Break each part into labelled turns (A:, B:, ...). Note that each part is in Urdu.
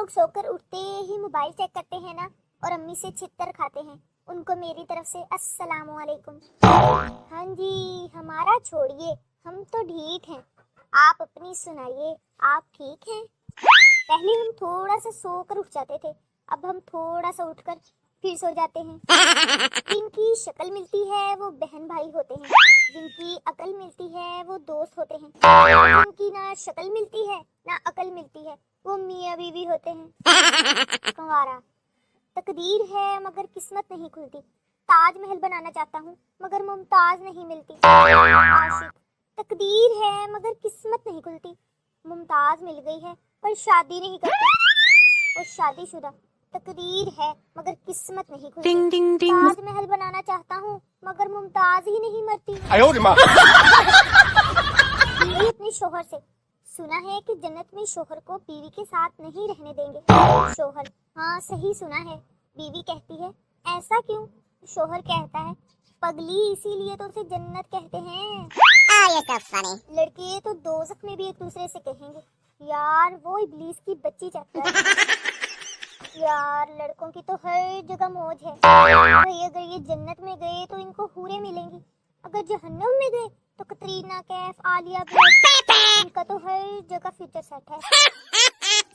A: لوگ سو کر اٹھتے ہی موبائل چیک کرتے ہیں نا اور امی سے چھتر کھاتے ہیں، ان کو میری طرف سے السلام علیکم۔ ہاں جی، ہمارا چھوڑیے، ہم تو ٹھیک ہیں، آپ اپنی سنائیے، آپ ٹھیک ہیں؟ پہلے ہم تھوڑا سا سو کر اٹھ جاتے تھے، اب ہم تھوڑا سا اٹھ کر پھر سو جاتے ہیں۔ جن کی شکل ملتی ہے وہ بہن بھائی ہوتے ہیں، جن کی عقل ملتی ہے وہ دوست ہوتے ہیں، جن کی نہ شکل ملتی ہے نہ عقل ملتی ہے وہ میاں بیوی ہوتے ہیں۔ کنوارا، تقدیر ہے مگر قسمت نہیں کھلتی، تاج محل بنانا چاہتا ہوں مگر ممتاز نہیں ملتی۔ عاشق، تقدیر ہے مگر قسمت نہیں کھلتی، ممتاز مل گئی ہے پر شادی نہیں کرتی۔ اور شادی شدہ، تقدیر ہے مگر قسمت نہیں کھلتی، تاج محل بنانا چاہتا ہوں مگر ممتاز ہی نہیں مرتی۔ بیوی اپنے شوہر سے، سنا ہے کہ جنت میں شوہر کو بیوی کے ساتھ نہیں رہنے دیں گے۔ شوہر، ہاں صحیح سنا ہے۔ بیوی کہتی ہے ایسا کیوں؟ شوہر کہتا ہے پگلی اسی لیے تو اسے جنت کہتے ہیں۔ لڑکے تو دوزخ میں بھی ایک دوسرے سے کہیں گے یار وہ ابلیس کی بچی چیک کر۔ یار لڑکوں کی تو ہر جگہ موج ہے بھئی، اگر یہ جنت میں گئے تو ان کو حوریں ملیں گی، اگر جہنم میں گئے تو کترینہ کیف، عالیہ بھٹ، ان کا تو ہر جگہ فیچر سیٹ ہے۔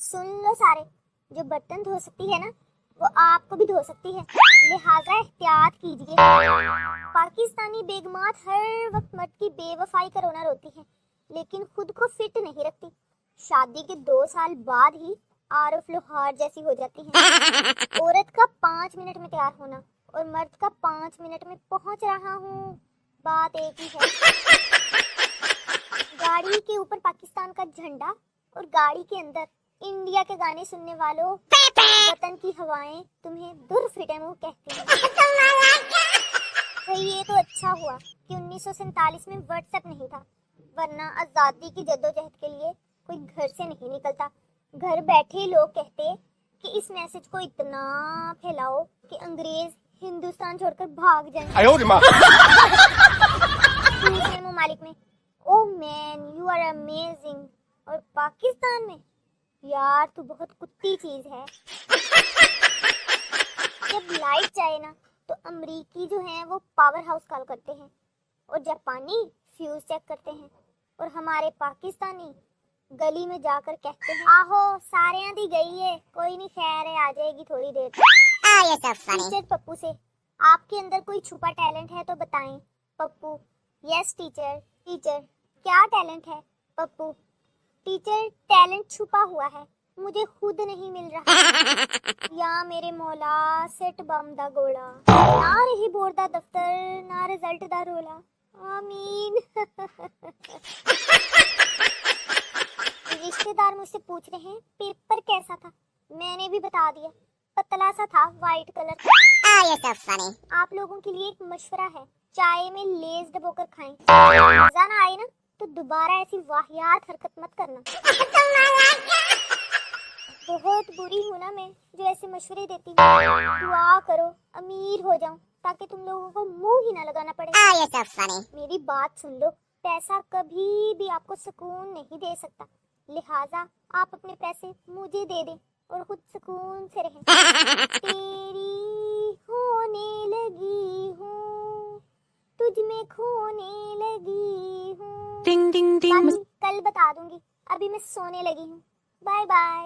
A: سن لو سارے، جو برتن دھو سکتی ہے نا وہ آپ کو بھی دھو سکتی ہے، لہٰذا احتیاط کیجیے۔ پاکستانی بیگمات ہر وقت مرد کی بے وفائی کا رونا روتی ہیں لیکن خود کو فٹ نہیں رکھتی، شادی کے 2 سال بعد ہی عارف لوہار جیسی ہو جاتی ہیں۔ عورت کا 5 منٹ میں تیار ہونا اور مرد کا 5 منٹ میں پہنچ رہا ہوں، بات ایک ہی ہے۔ گاڑی کے اوپر پاکستان کا جھنڈا اور گاڑی کے اندر انڈیا کے گانے سننے والوں، وطن کی ہوائیں تمہیں در فٹے منہ کہتی ہیں۔ بھئی یہ تو اچھا ہوا کہ 1947 میں واٹس ایپ نہیں تھا، ورنہ آزادی کی جدوجہد کے لیے کوئی گھر سے نہیں نکلتا۔ گھر بیٹھے لوگ کہتے کہ اس میسج کو اتنا پھیلاؤ کہ انگریز ہندوستان چھوڑ کر بھاگ جائیں۔ دوسرے ممالک میں او مین یو آر امیزنگ، اور پاکستان میں یار تو بہت کتی چیز ہے۔ جب لائٹ جائے نا تو امریکی جو ہیں وہ پاور ہاؤس کال کرتے ہیں اور جاپانی فیوز چیک کرتے ہیں، اور ہمارے پاکستانی گلی میں جا کر کہتے ہیں آہو سارے دی گئی ہے، کوئی نہیں خیر ہے آ جائے گی تھوڑی دیر تک۔ ٹیچر پپو سے، آپ کے اندر کوئی چھپا ٹیلنٹ ہے تو بتائیں۔ پپو، یس ٹیچر۔ ٹیچر، کیا ٹیلنٹ ہے؟ پپو، ٹیچر ٹیلنٹ چھپا ہوا ہے، مجھے خود نہیں مل رہا۔ یا میرے مولا سیٹ بم دا گوڑا، نہ رہی بورڈ دا دفتر نہ رزلٹ دا رولا، آمین۔ رشتے دار مجھ سے پوچھ رہے ہیں پیپر کیسا تھا، میں نے بھی بتا دیا، پتلا سا تھا، وائٹ کلر کا۔ آپ لوگوں کے لیے ایک مشورہ ہے، چائے میں لیز ڈبو کر کھائیں، مزہ نہ آئے نا تو دوبارہ ایسی واہیات حرکت مت کرنا۔ بہت بری ہوں نا میں جو ایسے مشورے دیتی ہوں، دعا کرو امیر ہو جاؤں تاکہ تم لوگوں کو منہ ہی نہ لگانا پڑے۔ میری بات سن لو، پیسہ کبھی بھی آپ کو سکون نہیں دے سکتا، لہٰذا آپ اپنے پیسے مجھے دے دیں اور خود سکون سے رہیں۔ تیری ہونے لگی ہوں، تجھ میں کھونے لگی ہوں، کل بتا دوں گی، ابھی میں سونے لگی ہوں۔ Bye bye.